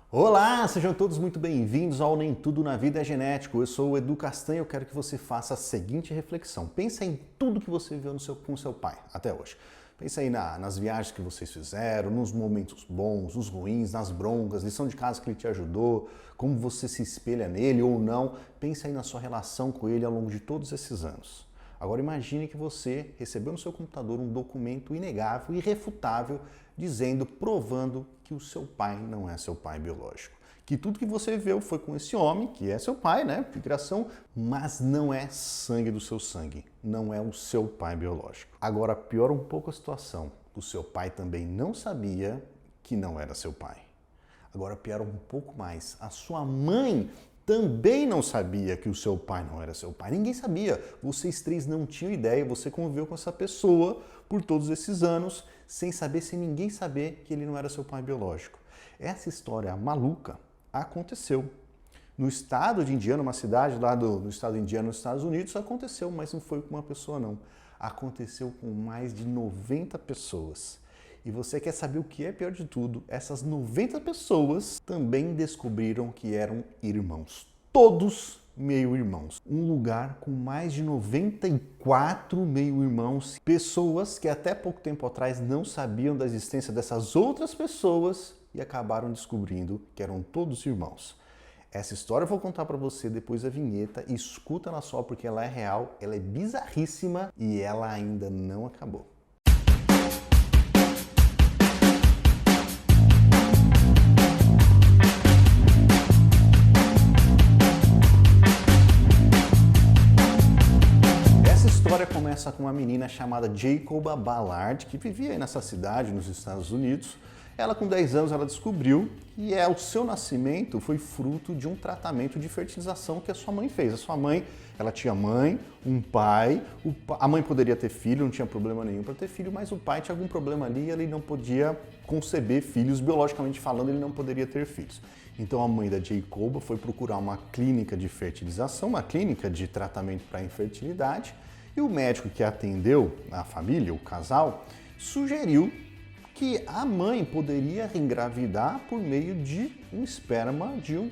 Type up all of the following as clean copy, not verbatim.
Olá, sejam todos muito bem-vindos ao Nem Tudo na Vida é Genético. Eu sou o Edu Castanho e eu quero que você faça a seguinte reflexão. Pensa em tudo que você viveu com seu pai até hoje. Pensa aí nas viagens que vocês fizeram, nos momentos bons, nos ruins, nas broncas, lição de casa que ele te ajudou, como você se espelha nele ou não. Pensa aí na sua relação com ele ao longo de todos esses anos. Agora imagine que você recebeu no seu computador um documento inegável, irrefutável, provando que o seu pai não é seu pai biológico. Que tudo que você viu foi com esse homem, que é seu pai, né, de criação, mas não é sangue do seu sangue, não é o seu pai biológico. Agora piora um pouco a situação. O seu pai também não sabia que não era seu pai. Agora piora um pouco mais. A sua mãe também não sabia que o seu pai não era seu pai. Ninguém sabia. Vocês três não tinham ideia. Você conviveu com essa pessoa por todos esses anos, sem ninguém saber que ele não era seu pai biológico. Essa história maluca aconteceu. No estado de Indiana, uma cidade lá do estado de Indiana, nos Estados Unidos, aconteceu, mas não foi com uma pessoa, não. Aconteceu com mais de 90 pessoas. E você quer saber o que é pior de tudo? Essas 90 pessoas também descobriram que eram irmãos. Todos meio-irmãos. Um lugar com mais de 94 meio-irmãos. Pessoas que até pouco tempo atrás não sabiam da existência dessas outras pessoas e acabaram descobrindo que eram todos irmãos. Essa história eu vou contar para você depois da vinheta. Escuta ela só porque ela é real, ela é bizarríssima e ela ainda não acabou. A história começa com uma menina chamada Jacoba Ballard, que vivia aí nessa cidade, nos Estados Unidos. Ela, com 10 anos, ela descobriu que o seu nascimento foi fruto de um tratamento de fertilização que a sua mãe fez. A sua mãe, ela tinha mãe, um pai, a mãe poderia ter filho, não tinha problema nenhum para ter filho, mas o pai tinha algum problema ali e ele não podia conceber filhos, biologicamente falando, ele não poderia ter filhos. Então a mãe da Jacoba foi procurar uma clínica de fertilização, uma clínica de tratamento para infertilidade, e o médico que atendeu a família, o casal, sugeriu que a mãe poderia engravidar por meio de um esperma de um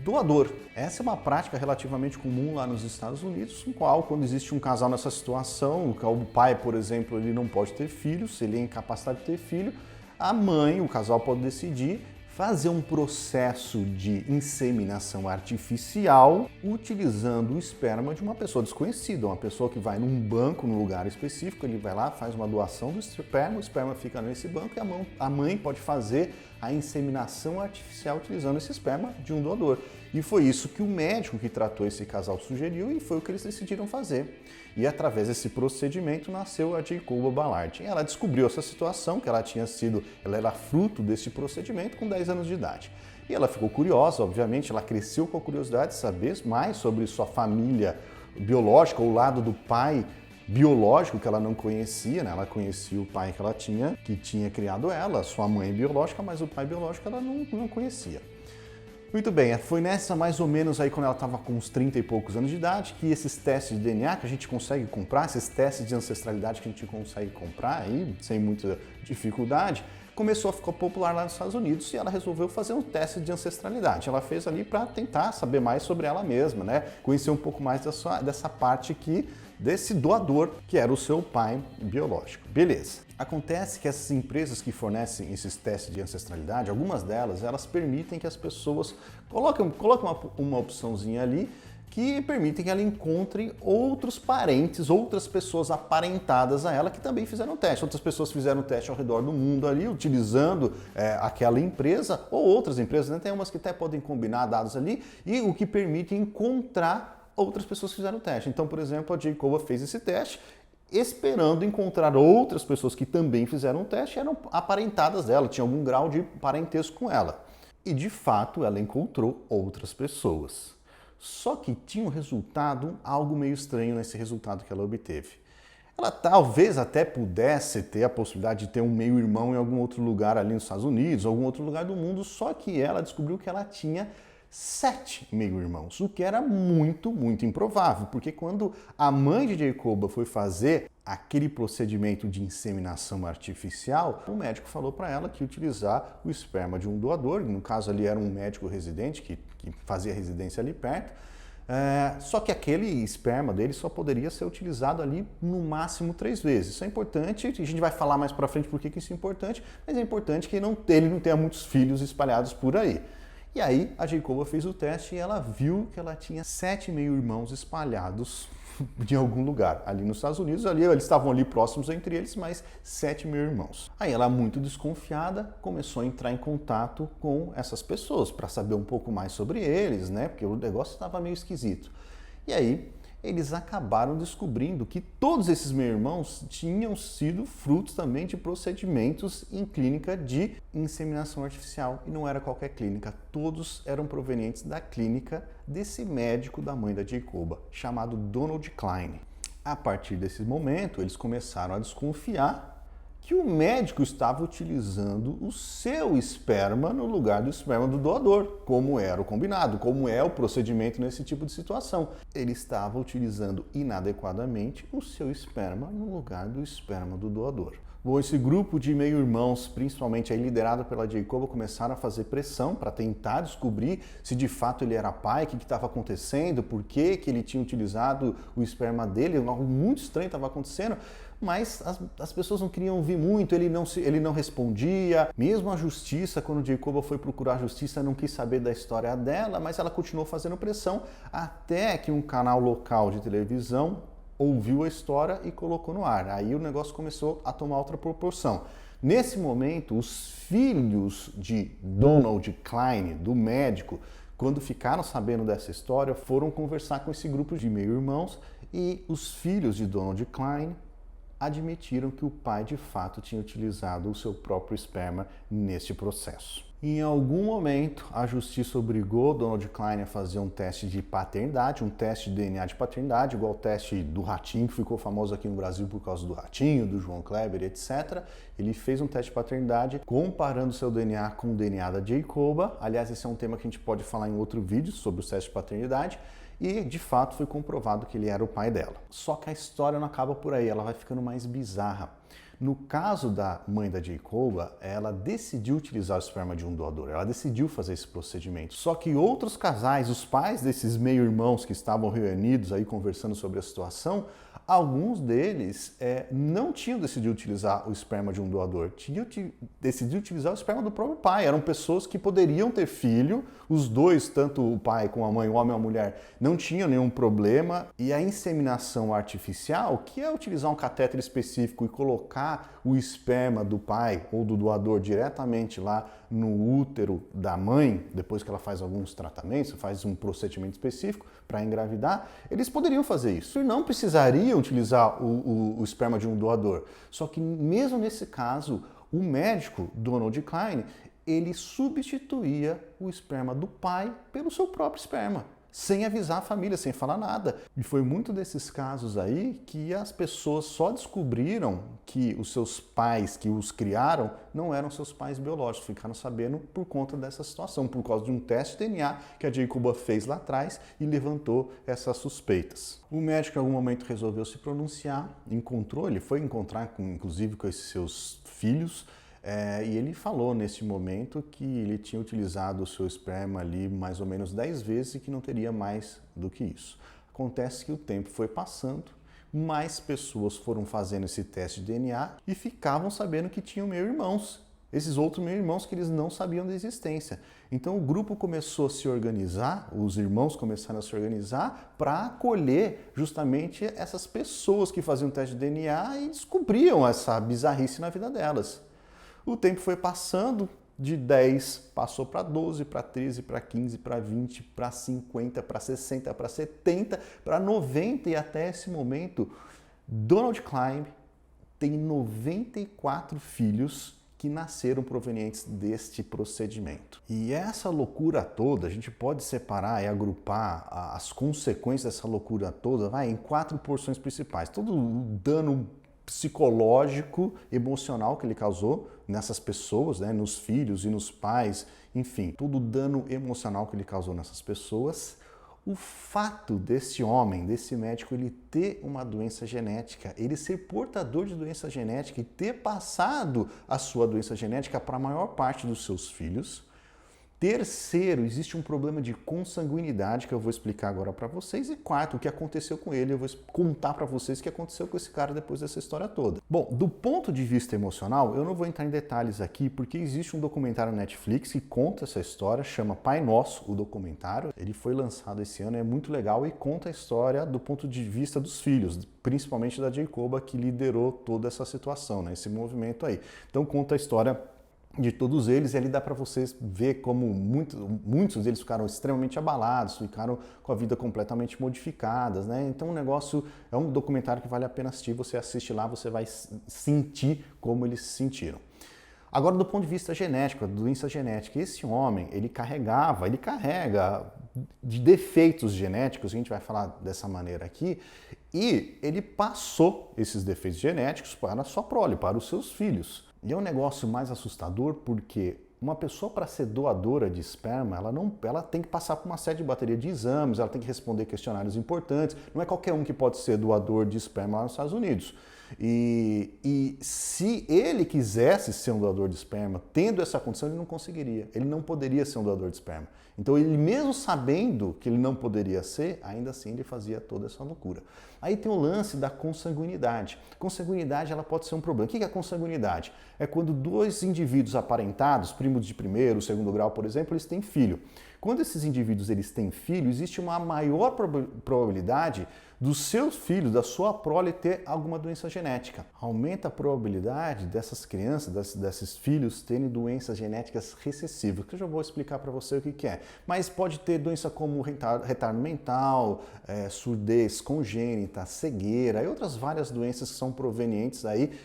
doador. Essa é uma prática relativamente comum lá nos Estados Unidos, no qual, quando existe um casal nessa situação, o pai, por exemplo, ele não pode ter filhos, ele é incapacitado de ter filho, a mãe, o casal pode decidir fazer um processo de inseminação artificial utilizando o esperma de uma pessoa desconhecida, uma pessoa que vai num banco, num lugar específico, ele vai lá, faz uma doação do esperma, o esperma fica nesse banco e a mãe pode fazer a inseminação artificial utilizando esse esperma de um doador. E foi isso que o médico que tratou esse casal sugeriu e foi o que eles decidiram fazer. E através desse procedimento nasceu a Jacoba Ballard. E ela descobriu essa situação, que ela era fruto desse procedimento com 10 anos de idade. E ela ficou curiosa, obviamente, ela cresceu com a curiosidade de saber mais sobre sua família biológica, o lado do pai biológico que ela não conhecia, né? Ela conhecia o pai que tinha criado ela, sua mãe biológica, mas o pai biológico ela não conhecia. Muito bem, foi nessa mais ou menos aí quando ela estava com uns 30 e poucos anos de idade que esses testes de DNA que a gente consegue comprar, esses testes de ancestralidade que a gente consegue comprar aí sem muita dificuldade, começou a ficar popular lá nos Estados Unidos e ela resolveu fazer um teste de ancestralidade. Ela fez ali para tentar saber mais sobre ela mesma, né? Conhecer um pouco mais dessa parte desse doador que era o seu pai biológico. Beleza. Acontece que essas empresas que fornecem esses testes de ancestralidade, algumas delas, elas permitem que as pessoas colocam uma opçãozinha ali que permitem que ela encontre outros parentes, outras pessoas aparentadas a ela que também fizeram o teste. Outras pessoas fizeram o teste ao redor do mundo ali, utilizando aquela empresa ou outras empresas, né? Tem umas que até podem combinar dados ali e o que permite encontrar outras pessoas que fizeram o teste. Então, por exemplo, a Jacoba fez esse teste esperando encontrar outras pessoas que também fizeram o teste e eram aparentadas dela, tinham algum grau de parentesco com ela. E de fato ela encontrou outras pessoas. Só que tinha um resultado, algo meio estranho nesse resultado que ela obteve. Ela talvez até pudesse ter a possibilidade de ter um meio-irmão em algum outro lugar ali nos Estados Unidos, algum outro lugar do mundo, só que ela descobriu que ela tinha 7 meio-irmãos, o que era muito, muito improvável, porque quando a mãe de Jacoba foi fazer aquele procedimento de inseminação artificial, o médico falou para ela que ia utilizar o esperma de um doador, no caso ali era um médico residente que fazia residência ali perto, só que aquele esperma dele só poderia ser utilizado ali no máximo 3 vezes. Isso é importante, a gente vai falar mais para frente por que isso é importante, mas é importante que ele não tenha muitos filhos espalhados por aí. E aí a Jacoba fez o teste e ela viu que ela tinha 7 meio-irmãos espalhados de algum lugar. Ali nos Estados Unidos, eles estavam ali próximos entre eles, mas 7 meio-irmãos. Aí ela, muito desconfiada, começou a entrar em contato com essas pessoas para saber um pouco mais sobre eles, né? Porque o negócio estava meio esquisito. E aí eles acabaram descobrindo que todos esses meio-irmãos tinham sido frutos também de procedimentos em clínica de inseminação artificial. E não era qualquer clínica, todos eram provenientes da clínica desse médico da mãe da Jacoba, chamado Donald Klein. A partir desse momento, eles começaram a desconfiar que o médico estava utilizando o seu esperma no lugar do esperma do doador, como era o combinado, como é o procedimento nesse tipo de situação. Ele estava utilizando inadequadamente o seu esperma no lugar do esperma do doador. Bom, esse grupo de meio-irmãos, principalmente aí liderado pela Jacoba, começaram a fazer pressão para tentar descobrir se de fato ele era pai, o que estava acontecendo, por que ele tinha utilizado o esperma dele, algo muito estranho estava acontecendo, mas as pessoas não queriam ouvir muito, ele não respondia. Mesmo a justiça, quando Jacoba foi procurar a justiça, não quis saber da história dela, mas ela continuou fazendo pressão até que um canal local de televisão ouviu a história e colocou no ar. Aí o negócio começou a tomar outra proporção. Nesse momento, os filhos de Donald Klein, do médico, quando ficaram sabendo dessa história, foram conversar com esse grupo de meio-irmãos e os filhos de Donald Klein admitiram que o pai de fato tinha utilizado o seu próprio esperma neste processo. Em algum momento, a justiça obrigou Donald Klein a fazer um teste de paternidade, um teste de DNA de paternidade, igual o teste do ratinho, que ficou famoso aqui no Brasil por causa do ratinho, do João Kleber, etc. Ele fez um teste de paternidade comparando seu DNA com o DNA da Jacoba. Aliás, esse é um tema que a gente pode falar em outro vídeo sobre os testes de paternidade. E, de fato, foi comprovado que ele era o pai dela. Só que a história não acaba por aí, ela vai ficando mais bizarra. No caso da mãe da Jacoba, ela decidiu utilizar o esperma de um doador, ela decidiu fazer esse procedimento. Só que outros casais, os pais desses meio-irmãos que estavam reunidos aí conversando sobre a situação, alguns deles não tinham decidido utilizar o esperma de um doador, tinham decidido utilizar o esperma do próprio pai. Eram pessoas que poderiam ter filho, os dois, tanto o pai como a mãe, o homem ou a mulher, não tinham nenhum problema. E a inseminação artificial, que é utilizar um catéter específico e colocar o esperma do pai ou do doador diretamente lá no útero da mãe, depois que ela faz alguns tratamentos, faz um procedimento específico para engravidar, eles poderiam fazer isso e não precisariam utilizar o esperma de um doador. Só que mesmo nesse caso, o médico Donald Klein, ele substituía o esperma do pai pelo seu próprio esperma, sem avisar a família, sem falar nada. E foi muito desses casos aí que as pessoas só descobriram que os seus pais que os criaram não eram seus pais biológicos, ficaram sabendo por conta dessa situação, por causa de um teste de DNA que a Jacoba fez lá atrás e levantou essas suspeitas. O médico em algum momento resolveu se pronunciar, ele foi encontrar inclusive com esses seus filhos, e ele falou nesse momento que ele tinha utilizado o seu esperma ali mais ou menos 10 vezes e que não teria mais do que isso. Acontece que o tempo foi passando, mais pessoas foram fazendo esse teste de DNA e ficavam sabendo que tinham meio-irmãos. Esses outros meio-irmãos que eles não sabiam da existência. Então o grupo começou a se organizar, os irmãos começaram a se organizar para acolher justamente essas pessoas que faziam teste de DNA e descobriam essa bizarrice na vida delas. O tempo foi passando, de 10 passou para 12, para 13, para 15, para 20, para 50, para 60, para 70, para 90 e até esse momento, Donald Klein tem 94 filhos que nasceram provenientes deste procedimento. E essa loucura toda, a gente pode separar e agrupar as consequências dessa loucura toda em 4 porções principais. Todo o dano psicológico, emocional que ele causou nessas pessoas, né, nos filhos e nos pais, enfim, todo o dano emocional que ele causou nessas pessoas, O fato desse homem, desse médico, ele ter uma doença genética, ele ser portador de doença genética e ter passado a sua doença genética para a maior parte dos seus filhos. Terceiro, existe um problema de consanguinidade que eu vou explicar agora para vocês. E quarto, o que aconteceu com ele, eu vou contar para vocês o que aconteceu com esse cara depois dessa história toda. Bom, do ponto de vista emocional, eu não vou entrar em detalhes aqui, porque existe um documentário na Netflix que conta essa história, chama Pai Nosso, o documentário. Ele foi lançado esse ano, é muito legal e conta a história do ponto de vista dos filhos, principalmente da Jacoba, que liderou toda essa situação, né, esse movimento aí. Então conta a história de todos eles, e ali dá para vocês ver como muitos deles ficaram extremamente abalados, ficaram com a vida completamente modificadas, né? Então o negócio é um documentário que vale a pena assistir, você assiste lá, você vai sentir como eles se sentiram. Agora, do ponto de vista genético, a doença genética, esse homem, ele carrega de defeitos genéticos, a gente vai falar dessa maneira aqui, e ele passou esses defeitos genéticos para a sua prole, para os seus filhos. E é um negócio mais assustador porque uma pessoa, para ser doadora de esperma, ela tem que passar por uma série de bateria de exames, ela tem que responder questionários importantes. Não é qualquer um que pode ser doador de esperma lá nos Estados Unidos. E se ele quisesse ser um doador de esperma, tendo essa condição, ele não conseguiria. Ele não poderia ser um doador de esperma. Então, ele mesmo sabendo que ele não poderia ser, ainda assim ele fazia toda essa loucura. Aí tem o lance da consanguinidade. Consanguinidade, ela pode ser um problema. O que é a consanguinidade? É quando dois indivíduos aparentados, primos de primeiro, segundo grau, por exemplo, eles têm filho. Quando esses indivíduos eles têm filho, existe uma maior probabilidade dos seus filhos, da sua prole, ter alguma doença genética. Aumenta a probabilidade dessas crianças, desses filhos, terem doenças genéticas recessivas, que eu já vou explicar para você o que é. Mas pode ter doença como retardo mental, surdez congênita, cegueira e outras várias doenças que são provenientes aí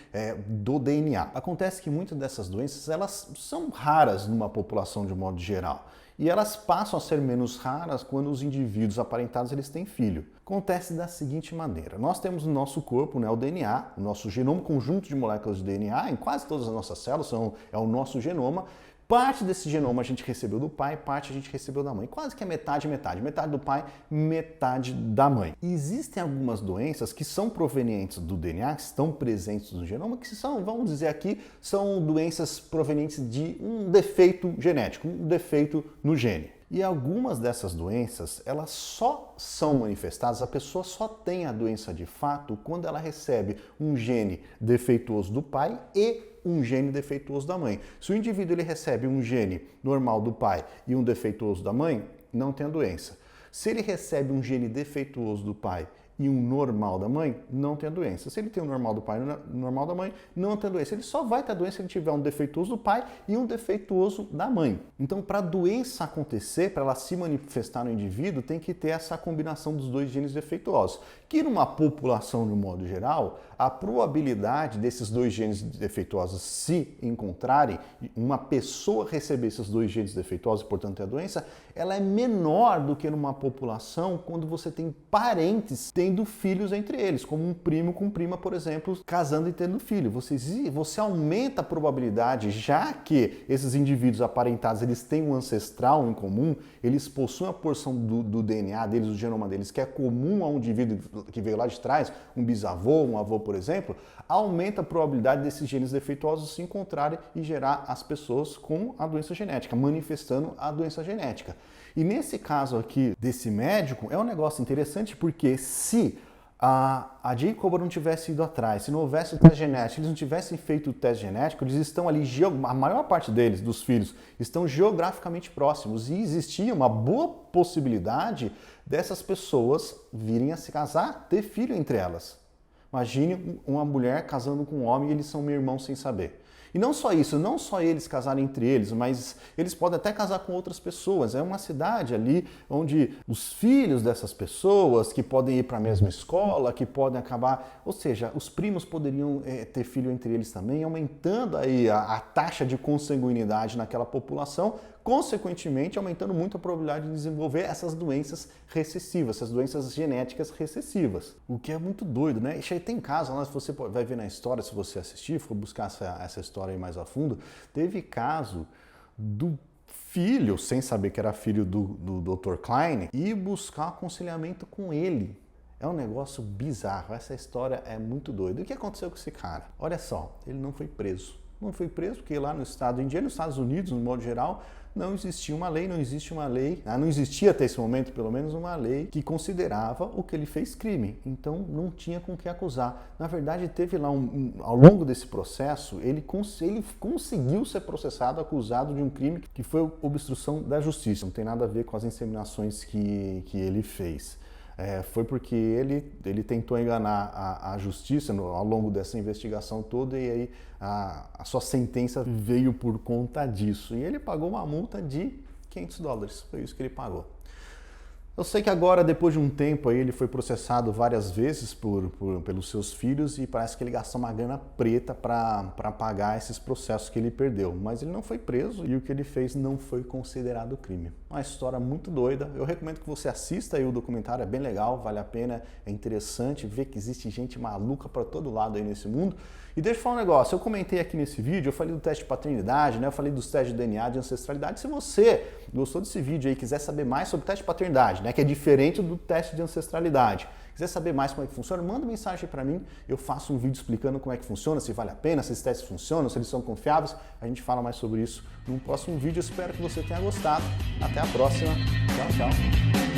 do DNA. Acontece que muitas dessas doenças, elas são raras numa população de um modo geral. E elas passam a ser menos raras quando os indivíduos aparentados eles têm filho. Acontece da seguinte maneira: nós temos no nosso corpo, né, o DNA, o nosso genoma, conjunto de moléculas de DNA, em quase todas as nossas células é o nosso genoma. Parte desse genoma a gente recebeu do pai, parte a gente recebeu da mãe. Quase que é metade, metade. Metade do pai, metade da mãe. E existem algumas doenças que são provenientes do DNA, que estão presentes no genoma, que são, vamos dizer aqui, são doenças provenientes de um defeito genético, um defeito no gene. E algumas dessas doenças, elas só são manifestadas, a pessoa só tem a doença de fato quando ela recebe um gene defeituoso do pai e um gene defeituoso da mãe. Se o indivíduo ele recebe um gene normal do pai e um defeituoso da mãe, não tem a doença. Se ele recebe um gene defeituoso do pai e um normal da mãe, não tem a doença. Se ele tem o normal do pai e o normal da mãe, não tem a doença. Ele só vai ter a doença se ele tiver um defeituoso do pai e um defeituoso da mãe. Então, para a doença acontecer, para ela se manifestar no indivíduo, tem que ter essa combinação dos dois genes defeituosos. Que numa população, de um modo geral, a probabilidade desses dois genes defeituosos se encontrarem, uma pessoa receber esses dois genes defeituosos e, portanto, ter a doença, ela é menor do que numa população quando você tem parentes tendo filhos entre eles, como um primo com prima, por exemplo, casando e tendo filho. Você aumenta a probabilidade, já que esses indivíduos aparentados eles têm um ancestral em comum, eles possuem a porção do DNA deles, do genoma deles, que é comum a um indivíduo que veio lá de trás, um bisavô, um avô, por exemplo, aumenta a probabilidade desses genes defeituosos se encontrarem e gerar as pessoas com a doença genética, manifestando a doença genética. E nesse caso aqui desse médico, é um negócio interessante porque se a Jacoba não tivesse ido atrás, se não houvesse o teste genético, eles não tivessem feito o teste genético, eles estão ali, a maior parte deles, dos filhos, estão geograficamente próximos e existia uma boa possibilidade dessas pessoas virem a se casar, ter filho entre elas. Imagine uma mulher casando com um homem e eles são meio irmão sem saber. E não só isso, não só eles casarem entre eles, mas eles podem até casar com outras pessoas. É uma cidade ali onde os filhos dessas pessoas que podem ir para a mesma escola, que podem acabar... Ou seja, os primos poderiam ter filho entre eles também, aumentando aí a taxa de consanguinidade naquela população, consequentemente aumentando muito a probabilidade de desenvolver essas doenças recessivas, essas doenças genéticas recessivas. O que é muito doido, né? E tem casos, lá, você vai ver na história, se você assistir, for buscar essa história aí mais a fundo, teve caso do filho, sem saber que era filho do Dr. Klein, e buscar aconselhamento com ele. É um negócio bizarro, essa história é muito doida. O que aconteceu com esse cara? Olha só, ele não foi preso. Não foi preso porque lá no estado indiano, nos Estados Unidos, no modo geral, não existia uma lei, não existia até esse momento, pelo menos, uma lei que considerava o que ele fez crime. Então, não tinha com que acusar. Na verdade, teve lá, ao longo desse processo, ele conseguiu ser processado, acusado de um crime que foi obstrução da justiça. Não tem nada a ver com as inseminações que ele fez. Foi porque ele tentou enganar a justiça ao longo dessa investigação toda e aí a sua sentença veio por conta disso. E ele pagou uma multa de $500, foi isso que ele pagou. Eu sei que agora, depois de um tempo, aí, ele foi processado várias vezes pelos seus filhos e parece que ele gastou uma grana preta para pagar esses processos que ele perdeu. Mas ele não foi preso e o que ele fez não foi considerado crime. Uma história muito doida. Eu recomendo que você assista aí o documentário, é bem legal, vale a pena, é interessante ver que existe gente maluca para todo lado aí nesse mundo. E deixa eu falar um negócio, eu comentei aqui nesse vídeo, eu falei do teste de paternidade, né? Eu falei dos testes de DNA, de ancestralidade. Se você gostou desse vídeo aí e quiser saber mais sobre o teste de paternidade, né? Que é diferente do teste de ancestralidade, quiser saber mais como é que funciona, manda mensagem para mim, eu faço um vídeo explicando como é que funciona, se vale a pena, se esses testes funcionam, se eles são confiáveis. A gente fala mais sobre isso num próximo vídeo. Eu espero que você tenha gostado. Até a próxima. Tchau, tchau.